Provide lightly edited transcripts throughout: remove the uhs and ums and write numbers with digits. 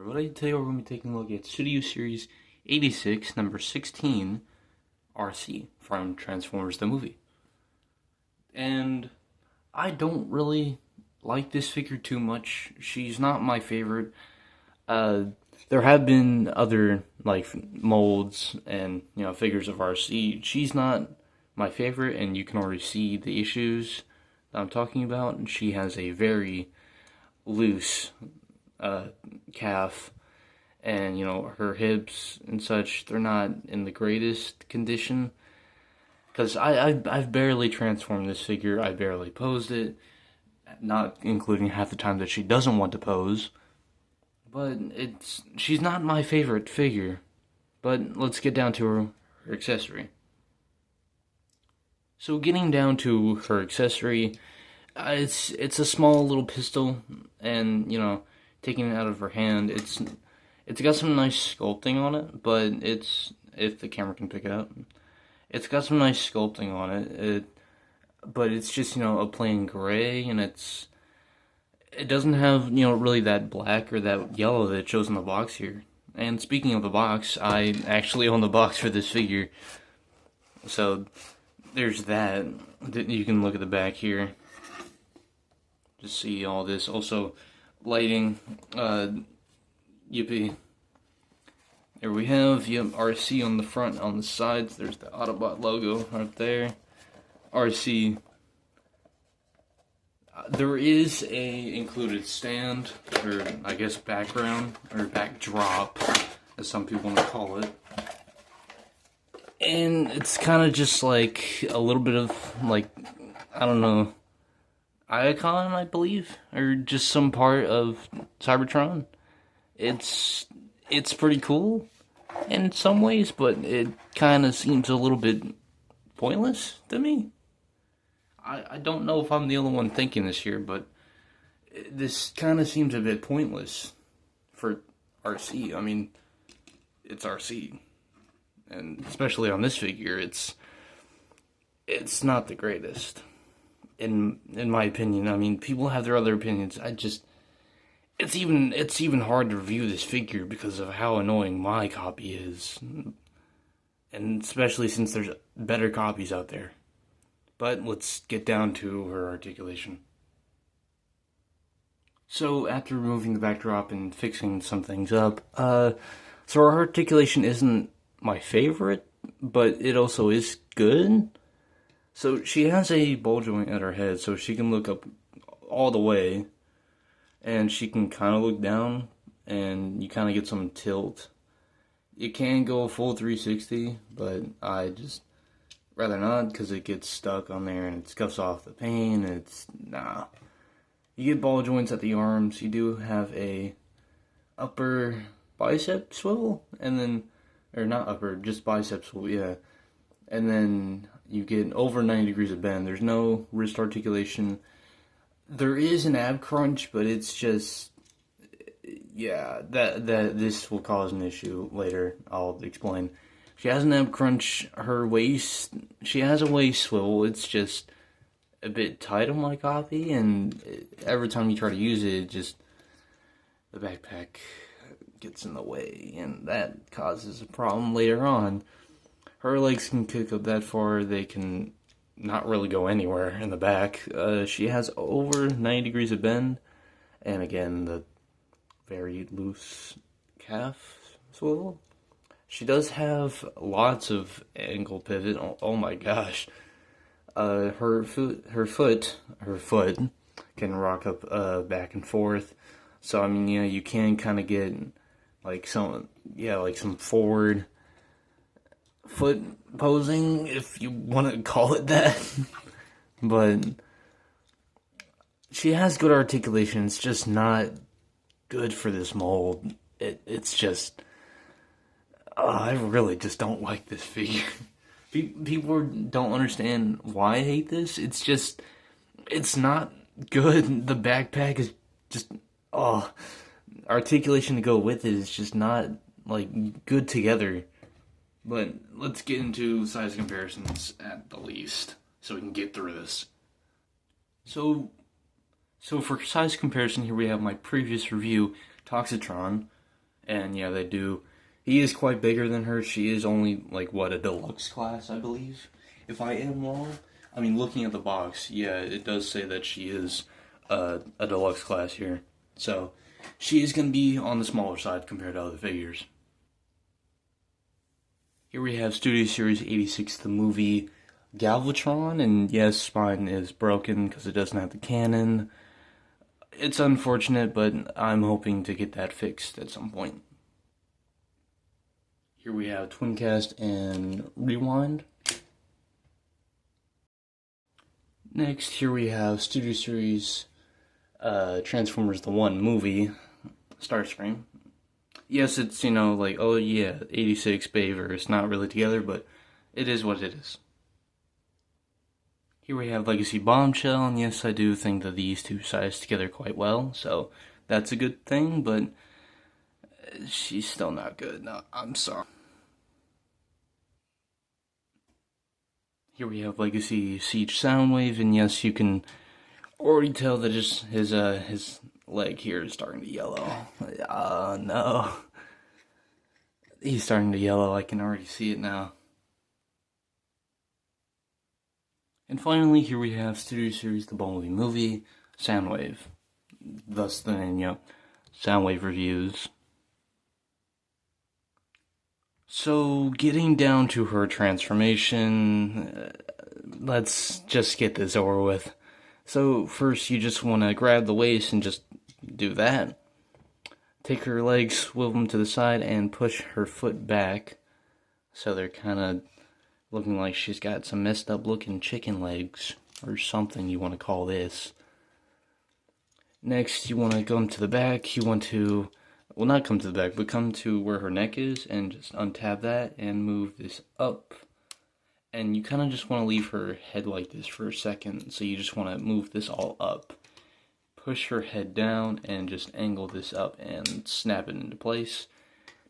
Everybody, today we're going to be taking a look at Studio Series 86, number 16, Arcee, from Transformers the movie. And I don't really like this figure too much. She's not my favorite. There have been other, molds and, figures of Arcee. She's not my favorite, and you can already see the issues that I'm talking about. She has a very loose calf, and her hips and such, they're not in the greatest condition, because I've barely transformed this figure. I barely posed it, not including half the time that she doesn't want to pose. But she's not my favorite figure. But let's get down to her accessory. So getting down to her accessory, it's a small little pistol, and taking it out of her hand, it's got some nice sculpting on it, but if the camera can pick it up, it's got some nice sculpting on it. But it's just a plain gray, and it doesn't have really that black or that yellow that it shows in the box here. And speaking of the box, I actually own the box for this figure, so there's that. You can look at the back here, just see all this. Also, lighting, yippee. There we have, Arcee on the front, on the sides. There's the Autobot logo right there. Arcee. There is a included stand, or I guess background, or backdrop, as some people want to call it. And it's kind of just like a little bit of, I don't know, icon, I believe, or just some part of Cybertron. It's pretty cool in some ways, but it kind of seems a little bit pointless to me. I don't know if I'm the only one thinking this here, but this kind of seems a bit pointless for Arcee. I mean, it's Arcee, and especially on this figure, it's not the greatest. In my opinion. I mean, people have their other opinions. It's even hard to review this figure because of how annoying my copy is, and especially since there's better copies out there. But let's get down to her articulation. So after removing the backdrop and fixing some things up, so her articulation isn't my favorite, but it also is good. So she has a ball joint at her head, so she can look up all the way, and she can kind of look down, and you kind of get some tilt. It can go a full 360, but I just rather not, because it gets stuck on there, and it scuffs off the paint, and nah. You get ball joints at the arms. You do have a upper bicep swivel, and then, or not upper, just bicep swivel, yeah. And then you get over 90 degrees of bend. There's no wrist articulation. There is an ab crunch, but it's just, yeah, that this will cause an issue later. I'll explain. She has an ab crunch. Her waist, she has a waist swivel. It's just a bit tight on my copy, and every time you try to use it, the backpack gets in the way, and that causes a problem later on. Her legs can kick up that far. They can not really go anywhere in the back. She has over 90 degrees of bend, and again, the very loose calf swivel. She does have lots of ankle pivot. Oh my gosh. Her foot can rock up back and forth. So I mean, you can kind of get some forward foot posing, if you want to call it that. But she has good articulation. It's just not good for this mold. It's just, I really just don't like this figure. People don't understand why I hate this. It's not good. The backpack is just, articulation to go with it is just not, good together. But let's get into size comparisons at the least, so we can get through this. So for size comparison, here we have my previous review, Toxitron, And yeah, they do. He is quite bigger than her. She is only, like, what, a deluxe class, I believe? If I am wrong. I mean, looking at the box, yeah, it does say that she is a deluxe class here. So, she is going to be on the smaller side compared to other figures. Here we have Studio Series 86, the movie Galvatron, and yes, spine is broken because it doesn't have the cannon. It's unfortunate, but I'm hoping to get that fixed at some point. Here we have Twincast and Rewind. Next, here we have Studio Series Transformers the 1 movie, Starscream. Yes, it's, like, oh yeah, 86 Bayverse, not really together, but it is what it is. Here we have Legacy Bombshell, and yes, I do think that these two size together quite well, so that's a good thing, but she's still not good. No, I'm sorry. Here we have Legacy Siege Soundwave, and yes, you can already tell that just his leg here is starting to yellow. No. He's starting to yellow, I can already see it now. And finally, here we have Studio Series The Bumblebee Movie, Soundwave. Thus the name, Soundwave Reviews. So, getting down to her transformation, let's just get this over with. So, first you just want to grab the waist and just do that. Take her legs, swivel them to the side, and push her foot back. So they're kind of looking like she's got some messed up looking chicken legs, or something you want to call this. Next, you want to come to the back. You want to, well, not come to the back, but come to where her neck is, and just untab that, and move this up. And you kind of just want to leave her head like this for a second, so you just want to move this all up. Push her head down, and just angle this up, and snap it into place.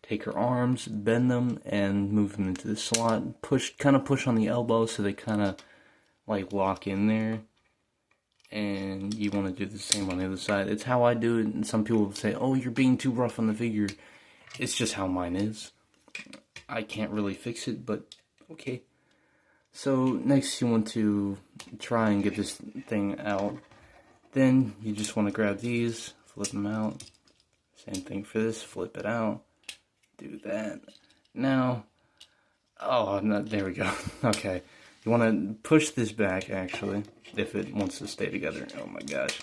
Take her arms, bend them, and move them into the slot. Kind of push on the elbow, so they kind of, like, lock in there. And you want to do the same on the other side. It's how I do it, and some people will say, oh, you're being too rough on the figure. It's just how mine is. I can't really fix it, but okay. So, next you want to try and get this thing out. Then, you just want to grab these, flip them out. Same thing for this, flip it out. Do that. Now, oh, no, there we go. Okay. You want to push this back, actually, if it wants to stay together. Oh my gosh.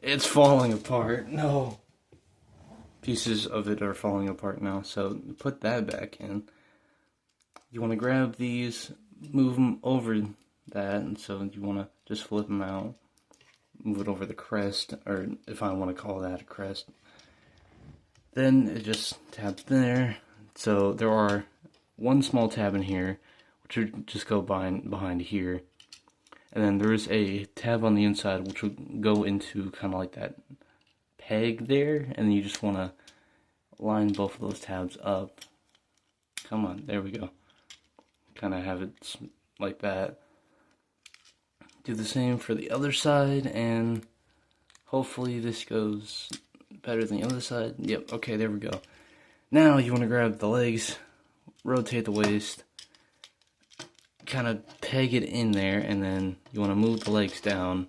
It's falling apart. No. Pieces of it are falling apart now, so put that back in. You want to grab these, move them over that, and so you want to just flip them out. Move it over the crest, or if I want to call that a crest. Then it just tabs there. So there are one small tab in here, which would just go behind here. And then there's a tab on the inside, which would go into kind of like that peg there. And then you just want to line both of those tabs up. Come on, there we go. Kind of have it like that. Do the same for the other side, and hopefully this goes better than the other side. Yep, okay, there we go. Now you want to grab the legs, rotate the waist, kind of peg it in there, and then you want to move the legs down,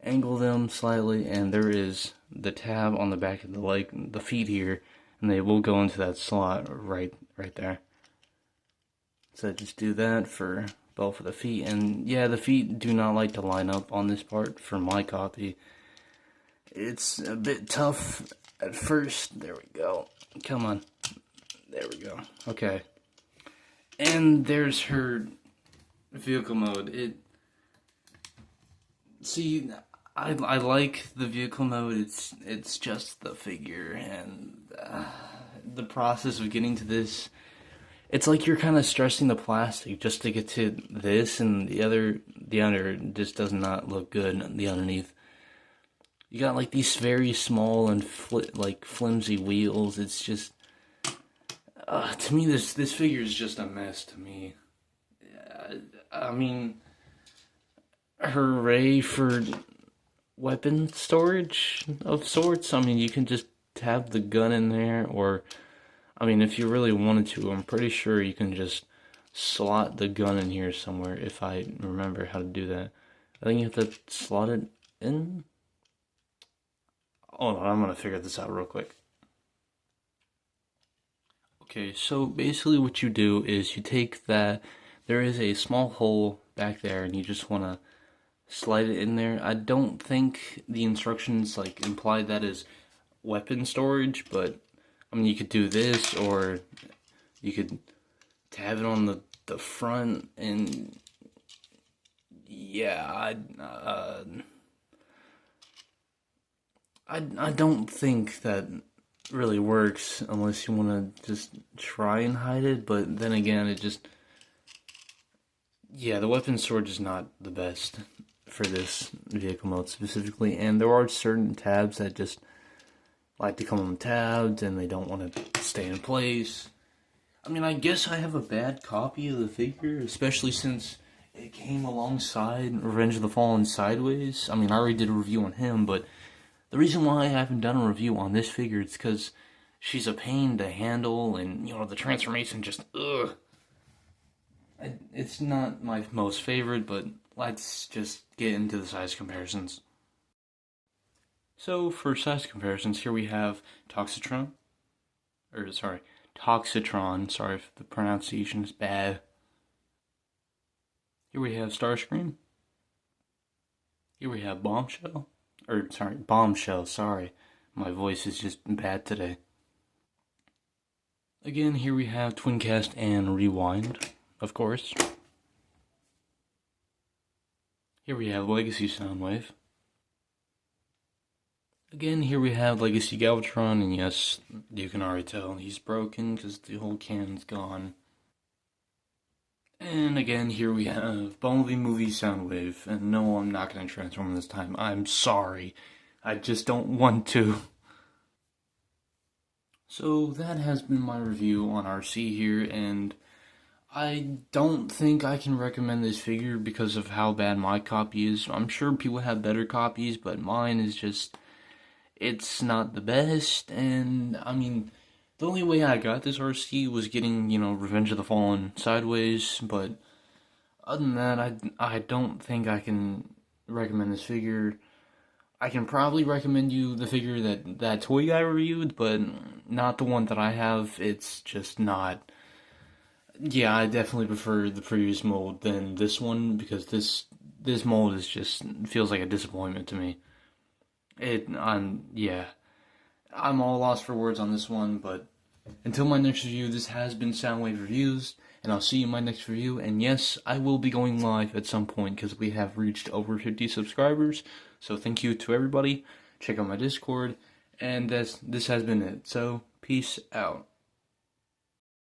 angle them slightly, and there is the tab on the back of the leg, the feet here, and they will go into that slot right there. So just do that for both of the feet, and yeah, the feet do not like to line up on this part for my copy. It's a bit tough at first. There we go. Come on. There we go. Okay. And there's her vehicle mode. See, I like the vehicle mode. It's just the figure, and the process of getting to this. It's like you're kind of stressing the plastic just to get to this, and the under just does not look good. The underneath, you got like these very small and flimsy wheels. It's just, to me, this figure is just a mess. To me, I mean, hooray for weapon storage of sorts. I mean, you can just tab the gun in there, or, I mean, if you really wanted to, I'm pretty sure you can just slot the gun in here somewhere, if I remember how to do that. I think you have to slot it in. Hold on, I'm gonna figure this out real quick. Okay, so basically what you do is you take that, there is a small hole back there, and you just wanna slide it in there. I don't think the instructions like imply that is weapon storage, but I mean, you could do this, or you could tab it on the front, and yeah, I don't think that really works unless you want to just try and hide it, but then again, it just, yeah, the weapon storage is not the best for this vehicle mode specifically, and there are certain tabs that just like to come untabbed and they don't want to stay in place. I mean, I guess I have a bad copy of the figure, especially since it came alongside Revenge of the Fallen Sideways. I mean, I already did a review on him, but the reason why I haven't done a review on this figure is because she's a pain to handle, and, you know, the transformation just, ugh. It's not my most favorite, but let's just get into the size comparisons. So, for size comparisons, here we have Toxitron, sorry if the pronunciation is bad. Here we have Starscream. Here we have Bombshell, sorry, my voice is just bad today. Again, here we have Twincast and Rewind, of course. Here we have Legacy Soundwave. Again, here we have Legacy Galvatron, and yes, you can already tell he's broken because the whole can's gone. And again, here we have Bumblebee Movie Soundwave, and no, I'm not going to transform this time. I'm sorry. I just don't want to. So that has been my review on Arcee here, and I don't think I can recommend this figure because of how bad my copy is. I'm sure people have better copies, but mine is just, it's not the best. And I mean, the only way I got this Arcee was getting, you know, Revenge of the Fallen Sideways, but other than that, I don't think I can recommend this figure. I can probably recommend you the figure that toy guy reviewed, but not the one that I have. It's just not. Yeah, I definitely prefer the previous mold than this one, because this mold is just feels like a disappointment to me. I'm all lost for words on this one, but until my next review, this has been Soundwave Reviews, and I'll see you in my next review. And yes, I will be going live at some point because we have reached over 50 subscribers. So thank you to everybody. Check out my Discord, and this has been it. So peace out.